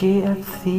KFC